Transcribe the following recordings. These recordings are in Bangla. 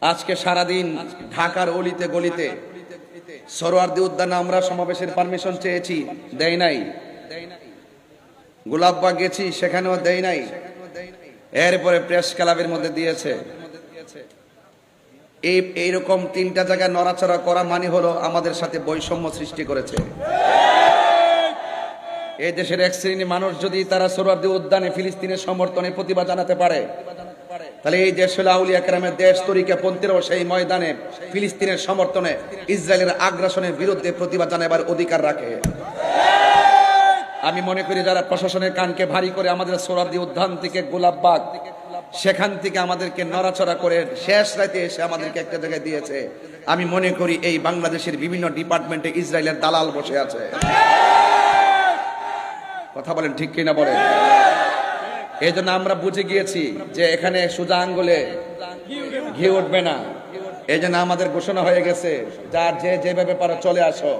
আজকে সারাদিন ঢাকার অলিতে গলিতে সরোয়ার্দী উদ্যানে আমরা সমাবেশের পারমিশন চেয়েছি, দেয় নাই। গোলাপবাগ গেছি, সেখানেও দেয় নাই। এরপরে প্রেস ক্লাবের মধ্যে দিয়েছে। এইরকম তিনটা জায়গায় নড়াচড়া করা মানে হলো আমাদের সাথে বৈষম্য সৃষ্টি করেছে। এই দেশের এক শ্রেণীর মানুষ যদি তারা সোহরাওয়ার্দী উদ্যানে ফিলিস্তিনের সমর্থনে প্রতিবাদ জানাতে পারে, তাহলে এই দেশ হলো আউলিয়া কেরামের দেশ। তরিকাপন্থীরাও সেই ময়দানে ফিলিস্তিনের সমর্থনে ইসরায়েলের আগ্রাসনের বিরুদ্ধে প্রতিবাদ জানাবার অধিকার রাখে। আমি মনে করি যারা প্রশাসনের কানকে ভারী করে আমাদের সোহরাওয়ার্দী উদ্যান থেকে গোলাপবাগ, সেখান থেকে আমাদেরকে নড়াচড়া করে শেষ রাতে এসে আমাদেরকে একটা জায়গায় দিয়েছে, আমি মনে করি এই বাংলাদেশের বিভিন্ন ডিপার্টমেন্টে ইসরায়েলের দালাল বসে আছে। কথা বলেন ঠিক কিনা বলেন? এই জন্য আমরা বুঝে গিয়েছি যে এখানে সোজা আঙ্গুলে ঘি উঠবে না। এই জন্য আমাদের ঘোষণা হয়ে গেছে, যার যে যেভাবে পারো চলে আসো,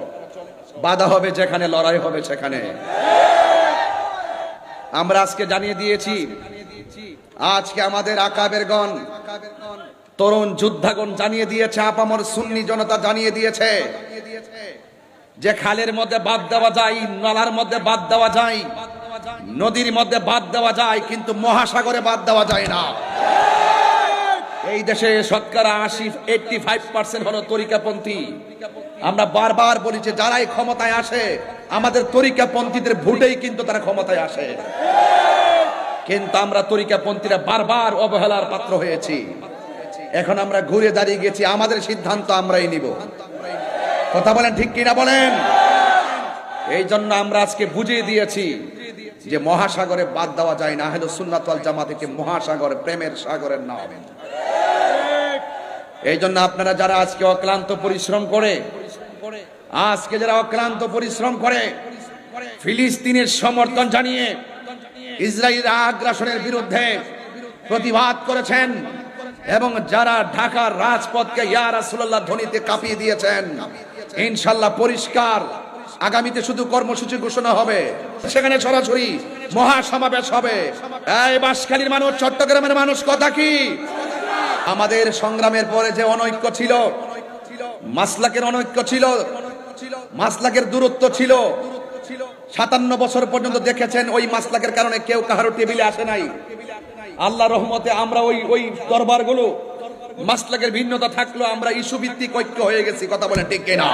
বাধা হবে যেখানে, লড়াই হবে সেখানে। আমরা আজকে জানিয়ে দিয়েছি, আজকে আমাদের আকাবেরগণ, তরুণ যোদ্ধাগণ জানিয়ে দিয়েছে, আপামর সুন্নি জনতা জানিয়ে দিয়েছে যে খালের মধ্যে বাদ দেওয়া যায়, নালার মধ্যে বাদ দেওয়া যায়, নদীর মধ্যে বাদ দেওয়া যায়, কিন্তু মহাসাগরে বাদ দেওয়া যায় না। এই দেশে শতকরা 85% হলো তরিকাপন্থী। আমরা বারবার বলি যে যারাই ক্ষমতায় আসে আমাদের তরিকাপন্থীদের ভোটেই কিন্তু তারা ক্ষমতায় আসে, কিন্তু আমরা তরিকাপন্থীরা বারবার অবহেলার পাত্র হয়েছি। এখন আমরা ঘুরে দাঁড়িয়ে গেছি, আমাদের সিদ্ধান্ত আমরাই নিব। কথা বলেন ঠিক কিনা বলেন? এই জন্য আমরা আজকে বুঝিয়ে দিয়েছি যে মহাসাগরে বাদ দেওয়া যায় না। আহলে সুন্নাত ওয়াল জামাত থেকে মহাসাগর প্রেমের সাগরের নাম। এই জন্য আপনারা যারা আজকে অক্লান্ত পরিশ্রম করে, আজকে যারা অক্লান্ত পরিশ্রম করে ফিলিস্তিনের সমর্থন জানিয়ে ইসরায়েলের আগ্রাসনের বিরুদ্ধে প্রতিবাদ করেছেন, এবং যারা ঢাকার রাজপথকে ইয়া রাসূলুল্লাহ ধ্বনিতে কাঁপিয়ে দিয়েছেন, ইনশাআল্লাহ পরিষ্কার আগামীতে শুধু কর্মসূচি ঘোষণা হবে, সেখানে সরাসরি মহাসমাবেশ হবে। এই বাঁশখালীর মানুষ, চট্টগ্রামের মানুষ, কথা কি? আমাদের সংগ্রামের পরে যে অনৈক্য ছিল, মাসলাকের অনৈক্য ছিল, মাসলাকের দূরত্ব ছিল, 57 বছর পর্যন্ত দেখেছেন ওই মাসলাকের কারণে কেউ কারো টেবিলে আসে নাই। আল্লাহ রহমতে আমরা ওই দরবারগুলো মাসলাকের ভিন্নতা থাকলো, আমরা ইস্যু ভিত্তিক ঐক্য হয়ে গেছি। কথা বলেন ঠিক কিনা?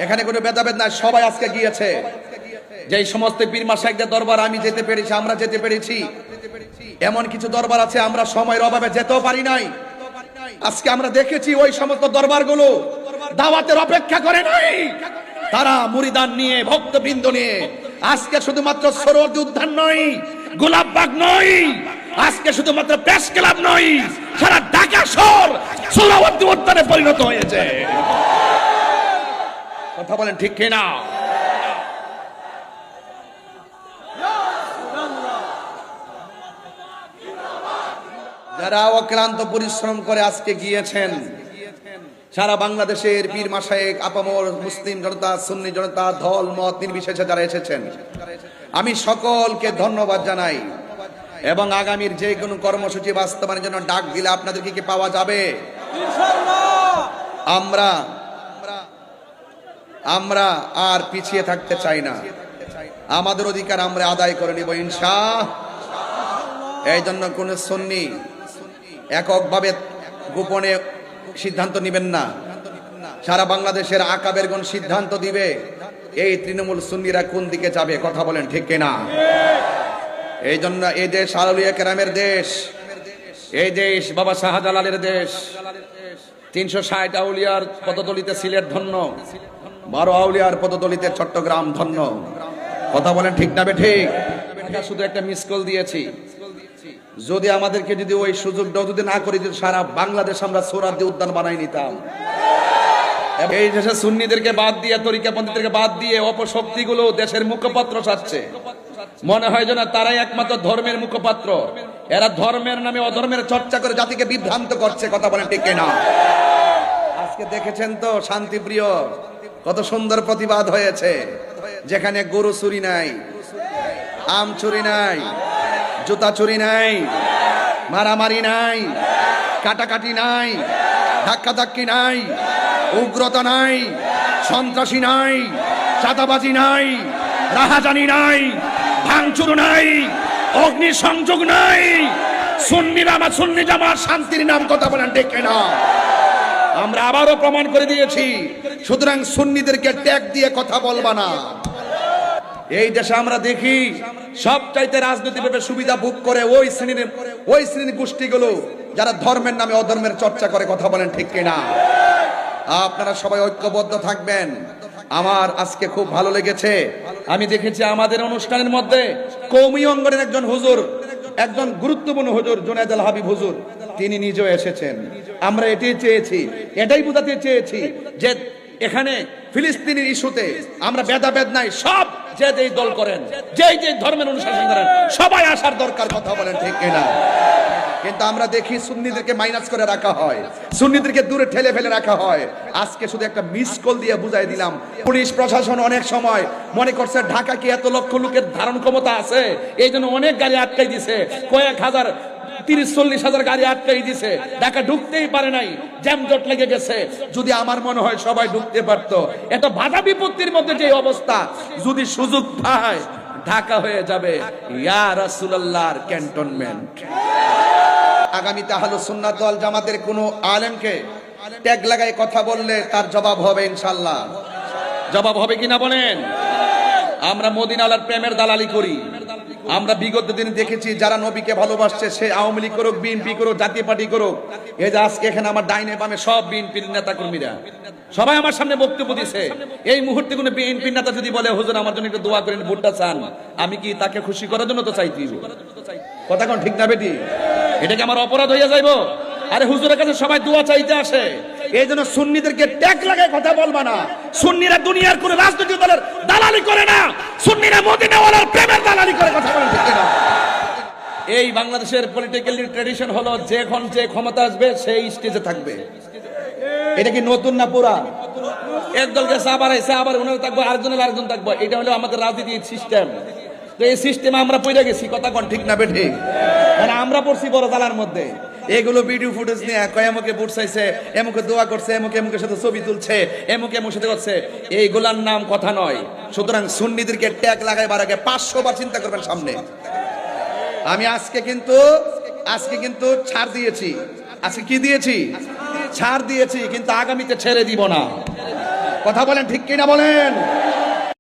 এখানে কোনো ভেদাভেদ নাই, সবাই আজকে গিয়েছে। যেই সমস্ত পীর মাশায়েখদের দরবার আমি যেতে পেরেছি, আমরা যেতে পেরেছি, এমন কিছু দরবার আছে আমরা সময়ের অভাবে যেতেও পারি নাই। আজকে আমরা দেখেছি ওই সমস্ত দরবারগুলো দাওয়াতের অপেক্ষা করে নাই। তারা মুরিদান নিয়ে, ভক্তবৃন্দ নিয়ে আজকে শুধুমাত্র সোহরাওয়ার্দী উদ্যান নয়, গোলাপবাগ নয়, আজকে শুধুমাত্র প্রেস ক্লাব নয়, সারা ঢাকা শহর সোহরাওয়ার্দী উদ্যানে পরিণত হয়েছে। কথা বলেন ঠিক কিনা? যারা অক্লান্ত পরিশ্রম করে আজকে গিয়েছেন, সারা বাংলাদেশের পীর মাশায়েখ, আপামর মুসলিম জনতা, সুন্নি জনতা, দল মত নির্বিশেষে যারা এসেছেন, আমি সকলকে ধন্যবাদ জানাই। এবং আগামীর যে কোনো কর্মসূচি বাস্তবায়নের জন্য ডাক দিলে আপনাদেরকে কি পাওয়া যাবে? আমরা আর পিছিয়ে থাকতে চাই না। আমাদের অধিকার আমরা আদায় করে নিব ইনশাআল্লাহ। এই জন্য কোন সুন্নি এককভাবে গোপনে সিদ্ধান্ত নেবেন না। সারা বাংলাদেশের আকাবেরগণ সিদ্ধান্ত দিবে এই তৃণমূল সুন্নিরা কোন দিকে যাবে। কথা বলেন ঠিক কিনা? এই জন্য এই দেশ আউলিয়া কেরামের দেশ, এই দেশ বাবা শাহজালালের দেশ। 360 আউলিয়ার পদতলিতে সিলেট ধন্য, 12 আউলিয়ার পদতলিতে চট্টগ্রাম ধন্য। কথা বলেন ঠিক না ঠিক? শুধু একটা মিস কল দিয়েছি। যদি আমাদেরকে যদি ওই সুযোগটাও যদি না করে দিত, সারা বাংলাদেশ আমরা সোহরাওয়ার্দী উদ্যান বানাই নিতাম। এই দেশে সুন্নিদেরকে বাদ দিয়ে, তরিকাপন্থীদেরকে বাদ দিয়ে অপশক্তিগুলো দেশের মুখপাত্র চাচ্ছে। মনে হয় যেন তারাই একমাত্র ধর্মের মুখপাত্র। এরা ধর্মের নামে অধর্মের চর্চা করে জাতিকে বিভ্রান্ত করছে। কথা বলেন ঠিক কিনা? আজকে দেখেছেন তো শান্তিপ্রিয় কত সুন্দর প্রতিবাদ হয়েছে, যেখানে গরু চুরি নাই, আম চুরি নাই, জুতা চুরি নাই, মারামারি নাই, কাটাকাটি নাই, ধাক্কাধাক্কি নাই, উগ্রতা নাই, সন্ত্রাসী নাই, চাঁদাবাজি নাই, রাহাজানি নাই, ভাঙচুর নাই, অগ্নিসংযোগ নাই। সুন্নি জামাত শান্তির নাম কথা বলেন ঠিক না? আমরা আবারও প্রমাণ করে দিয়েছি। সুতরাং সুন্নিদেরকে ট্যাগ দিয়ে কথা বলবা না। এই দেশে আমরা দেখি সবচাইতে রাজনৈতিকভাবে সুবিধা ভোগ করে ওই শ্রেণীর গোষ্ঠীগুলো যারা ধর্মের নামে অধর্মের চর্চা করে। কথা বলেন ঠিক কিনা? আপনারা সবাই ঐক্যবদ্ধ থাকবেন। আমার আজকে খুব ভালো লেগেছে, আমি দেখেছি আমাদের অনুষ্ঠানের মধ্যে কওমি অঙ্গনের একজন হুজুর, একজন গুরুত্বপূর্ণ হুজুর জুনায়েদ আল হাবিব হুজুর, তিনি নিজেও এসেছেন। আমরা এটাই চেয়েছি, এটাই বোঝাতে চেয়েছি যে এখানে ফিলিস্তিনের ইস্যুতে আমরা ভেদাভেদ নাই। সব যে যেই দল করেন, যেই যে ধর্মের অনুশাসন করেন, সবাই আসার দরকার। কথা বলেন ঠিক কিনা? কিন্তু আমরা দেখি সুন্নিদেরকে মাইনাস করে রাখা হয়, সুন্নিদেরকে দূরে ঠেলে ফেলে রাখা হয়। আজকে শুধু একটা মিস কল দিয়ে বুঝাই দিলাম। পুলিশ প্রশাসন অনেক সময় মনে করছে ঢাকা কি এত লক্ষ লোকের ধারণ ক্ষমতা আছে, এই জন্য অনেক গাড়ি আটকাই দিছে, কয়েক হাজার 30-40 হাজার গাড়ি আটকাই দিছে, ঢাকা ঢুকতেই পারে নাই, জ্যামজট লেগে গেছে। যদি আমার মনে হয় সবাই ঢুকতে পারতো। এটা বাধা বিপত্তির মধ্যে যে অবস্থা, যদি সুযোগ পায় ঢাকা হয়ে যাবে ইয়া রাসূলুল্লাহর ক্যান্টনমেন্ট। আগামীতে আহলুস সুন্নাত ওয়াল জামাতের কোন আলেমকে ট্যাগ লাগায় কথা বললে তার জবাব হবে ইনশাআল্লাহ। জবাব হবে কিনা বলেন? আমরা মদিনাওয়ালার প্রেমের দালালি করি। আমরা বিগত দিনে দেখেছি যারা নবীকে ভালোবাসছে, সে আওয়ামী লীগ করুক, বিএনপি করুক, জাতীয় পার্টি করুক, এই যে আজকে এখানে আমার ডাইনে বামে সব বিএনপির নেতা কর্মীরা সবাই আমার সামনে বক্তব্য দিছে। এই মুহূর্তে কোনো বিএনপির নেতা যদি বলে হুজুর আমার জন্য একটু দোয়া করেন, ভোটটা চান, আমি কি তাকে খুশি করার জন্য তো চাইছি? কথা কোন ঠিক না বেটি? এটা কি আমার অপরাধ হইয়া যাইব? আরে হুজুরের কাছে সবাই দোয়া চাইতে আসে। এই জন্য সুন্নিদেরকে ট্যাগ লাগায় কথা বলবা না। সুন্নিরা দুনিয়ার কোন রাজনৈতিক দলের দালালি করে না, সুন্নিরা মদিনাওয়ালার প্রেমের দালালি করে। কথা বলেন ঠিক না? এই বাংলাদেশের পলিটিক্যাল ট্র্যাডিশন হলো যখন যে ক্ষমতা আসবে সেই স্টেজে থাকবে। এটা কি নতুন না পুরা? একদল গেছে আবার এসে আবার উনারা থাকবো, আরেকজন থাকবো। এটা হলো আমাদের রাজনীতির সিস্টেম। তো এই সিস্টেমে আমরা পড়ে গেছি। কথা কোন ঠিক না বেঠিক? মানে আমরা পড়ছি বড় জালার মধ্যে। এগুলো ভিডিও ফুটেজ নিয়ে এমুকে ভোট চাইছে, এমুকে দোয়া করছে, এমুকের সাথে ছবি তুলছে, এমুকের সাথে করছে, এইগুলার নাম কথা নয়। সুতরাং সুন্নিদেরকে ট্যাগ লাগাইবার আগে 500 বার চিন্তা করবেন সামনে। আমি আজকে কিন্তু ছাড় দিয়েছি। আজকে কি দিয়েছি? ছাড় দিয়েছি, কিন্তু আগামীতে ছেড়ে দিব না। কথা বলেন ঠিক কিনা বলেন?